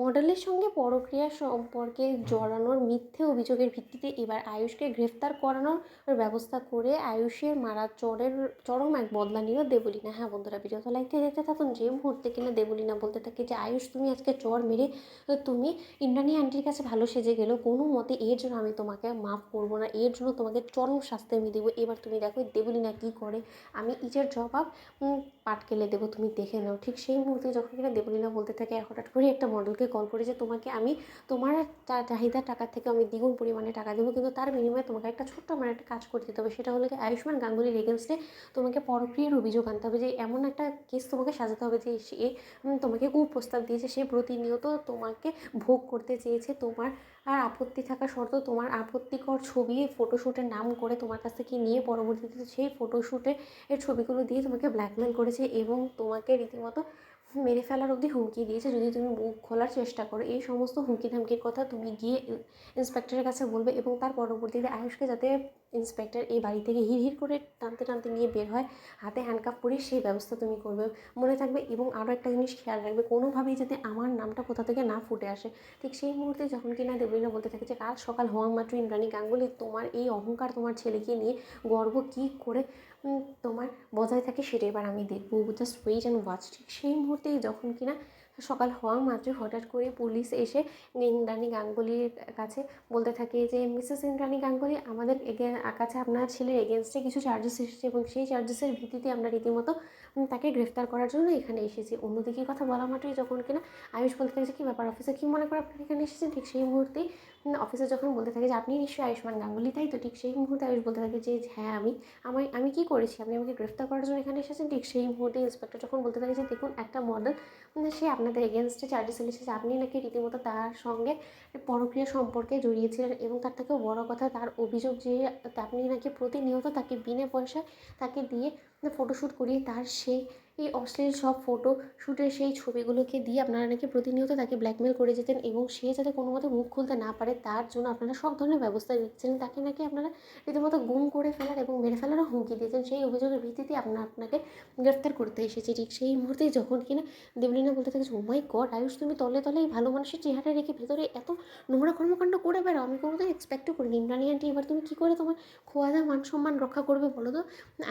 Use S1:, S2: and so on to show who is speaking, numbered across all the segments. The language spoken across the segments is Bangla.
S1: মডেলের সঙ্গে পরকীয়া সম্পর্কে জড়ানোর মিথ্যে অভিযোগের ভিত্তিতে এবার আয়ুষকে গ্রেফতার করানোর ব্যবস্থা করে আয়ুষের মারা চরম এক বদলা নিল দেবলীনা। হ্যাঁ বন্ধুরা, ভিডিওটা লাইক দিয়ে দেখতে থাকুন। যে মুহূর্তে কিনা দেবলীনা বলতে থাকে যে আয়ুষ তুমি আজকে চর মেরে তুমি ইন্দ্রাণী আন্টির কাছে ভালো সেজে গেলো, কোনো মতে এর জন্য আমি তোমাকে মাফ করবো না, এর জন্য তোমাকে চরম শাস্তি আমি দেবো। এবার তুমি দেখো দেবলীনা কী করে, আমি ইটের জবাব পাটকেলে দেবো, তুমি দেখে নাও। ঠিক সেই মুহূর্তে যখন কিনা দেবলীনা বলতে থাকে, হঠাৎ করে একটা মডেলকে কল করে যে তোমাকে আমি তোমার চাহিদার টাকার থেকে আমি দ্বিগুণ পরিমাণে টাকা দেবো, কিন্তু তার বিনিময়ে তোমাকে একটা ছোট্ট আমার একটা কাজ করে দিতে হবে। সেটা হলো কি আয়ুষ্মান গাঙ্গুলির এগেনস্টে তোমাকে পরক্রিয়ার অভিযোগ আনতে হবে, যে এমন একটা কেস তোমাকে সাজাতে হবে যে সে তোমাকে কুপ্রস্তাব দিয়েছে, সে প্রতিনিয়ত তোমাকে ভোগ করতে চেয়েছে, তোমার আর আপত্তি থাকা সত্ত্বেও তোমার আপত্তিকর ছবি ফটোশ্যুটের নাম করে তোমার কাছ থেকে নিয়ে পরবর্তীতে সেই ফটোশ্যুটের ছবিগুলো দিয়ে তোমাকে ব্ল্যাকমেল করেছে এবং তোমাকে রীতিমতো মেরে ফেলার অবধি হুমকি দিয়েছে যদি তুমি মুখ খোলার চেষ্টা করো। এই সমস্ত হুমকি ধামকির কথা তুমি গিয়ে ইন্সপেক্টরের কাছে বলবে এবং তার পরবর্তীতে আয়ুষকে যাতে ইন্সপেক্টর এই বাড়ি থেকে হিড় করে টানতে টানতে নিয়ে বের হয়, হাতে হ্যান্ডকাফ পরিয়ে সেই ব্যবস্থা তুমি করবে, মনে থাকবে। এবং আরও একটা জিনিস খেয়াল রাখবে, কোনোভাবেই যাতে আমার নামটা কোথা থেকে না ফুটে আসে। ঠিক সেই মুহূর্তে যখন কিনা দেবলীনা বলতে থাকে যে কাল সকাল হওয়া মাত্র ইন্দ্রাণী গাঙ্গুলি তোমার এই অহংকার তোমার ছেলেকে নিয়ে গর্ব কী করে তোমার বজায় থাকে সেটা এবার আমি দেখবো, জাস্ট ওয়েট অ্যান্ড ওয়াচ। ঠিক সেই মুহূর্তেই যখন কিনা সকাল হওয়া মাত্রই হঠাৎ করে পুলিশ এসে ইন্দ্রাণী গাঙ্গুলির কাছে বলতে থাকে যে মিসেস ইন্দ্রাণী গাঙ্গুলি, আমাদের কাছে আপনার ছেলের এগেনস্টে কিছু চার্জেস এসেছে এবং সেই চার্জেসের ভিত্তিতে আমরা রীতিমতো তাকে গ্রেফতার করার জন্য এখানে এসেছি। অন্যদিকে কথা বলা মাত্রই যখন কিনা আয়ুষ বলতে থাকে যে কী ব্যাপার অফিসে কী মনে করে আপনারা এখানে এসেছেন, ঠিক সেই মুহূর্তেই অফিসে যখন বলতে থাকে যে আপনি নিশ্চয়ই আয়ুষ্মান গাঙ্গুলি তাই তো, ঠিক সেই মুহূর্তে আয়ুষ বলতে থাকে যে হ্যাঁ আমি কী করেছি, আপনি আমাকে গ্রেফতার করার জন্য এখানে এসেছেন। ঠিক সেই মুহূর্তে ইন্সপেক্টর যখন বলতে থাকে যে দেখুন একটা মডেল সে আপনাদের এগেনস্টে চার্জেস এনেছে, আপনি নাকি রীতিমতো তার সঙ্গে পরক্রিয়া সম্পর্কে জড়িয়েছিলেন এবং তার থেকেও বড় কথা তার অভিযোগ যে আপনি নাকি প্রতিনিয়ত তাকে বিনা পয়সায় তাকে দিয়ে ফটোশ্যুট করিয়ে তার সেই অশ্লীল সব ফটোশ্যুটের সেই ছবিগুলোকে দিয়ে আপনারা নাকি প্রতিনিয়ত তাকে ব্ল্যাকমেল করে যেতেন এবং সে যাতে কোনো মতে মুখ খুলতে না পারে তার জন্য আপনারা সব ধরনের ব্যবস্থা নিচ্ছিলেন। তাকে নাকি আপনারা রীতিমতো গুম করে ফেলার এবং মেরে ফেলারও হুমকি দিয়েছেন। সেই অভিযোগের ভিত্তিতে আপনাকে গ্রেফতার করতে এসেছি। ঠিক সেই মুহূর্তেই যখন কিনা দেবলীনা বলতে থাকে ও মাই গড আয়ুষ, তুমি তলে তলে এই ভালো মানুষের চেহারা রেখে ভেতরে এত নোংরা কর্মকাণ্ড করে বেড়াও, আমি কোনোদিন এক্সপেক্টও করিনি। ইন্দ্রাণী আন্টি, এবার তুমি কী করে তোমার খোয়া দাওয়া মান সম্মান রক্ষা করবে বলো তো?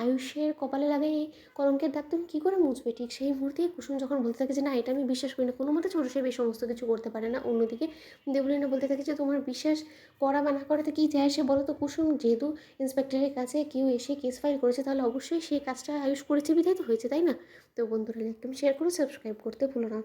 S1: আয়ুষের কপালে লাগে এই কলঙ্কের দাগ তুমি কী করে মুছবে? ঠিক সেই মুহূর্তেই কুসুম যখন বলতে থাকে যে না, এটা আমি বিশ্বাস করি না, কোনো মতে ছোটো সে এই সমস্ত কিছু করতে পারে না। অন্যদিকে দেবলীনা বলতে থাকে যে তোমার বিশ্বাস করা বা না করাতে কী যায় আসে বলো তো কুসুম, যেহেতু ইন্সপেক্টরের কাছে কেউ এসে কেস ফাইল করেছে তাহলে অবশ্যই সেই কাজটা আয়ুষ করেছে বিধায় তো হয়েছে, তাই না? তো বন্ধুরা একদম শেয়ার করে সাবস্ক্রাইব করতে ভুলো না।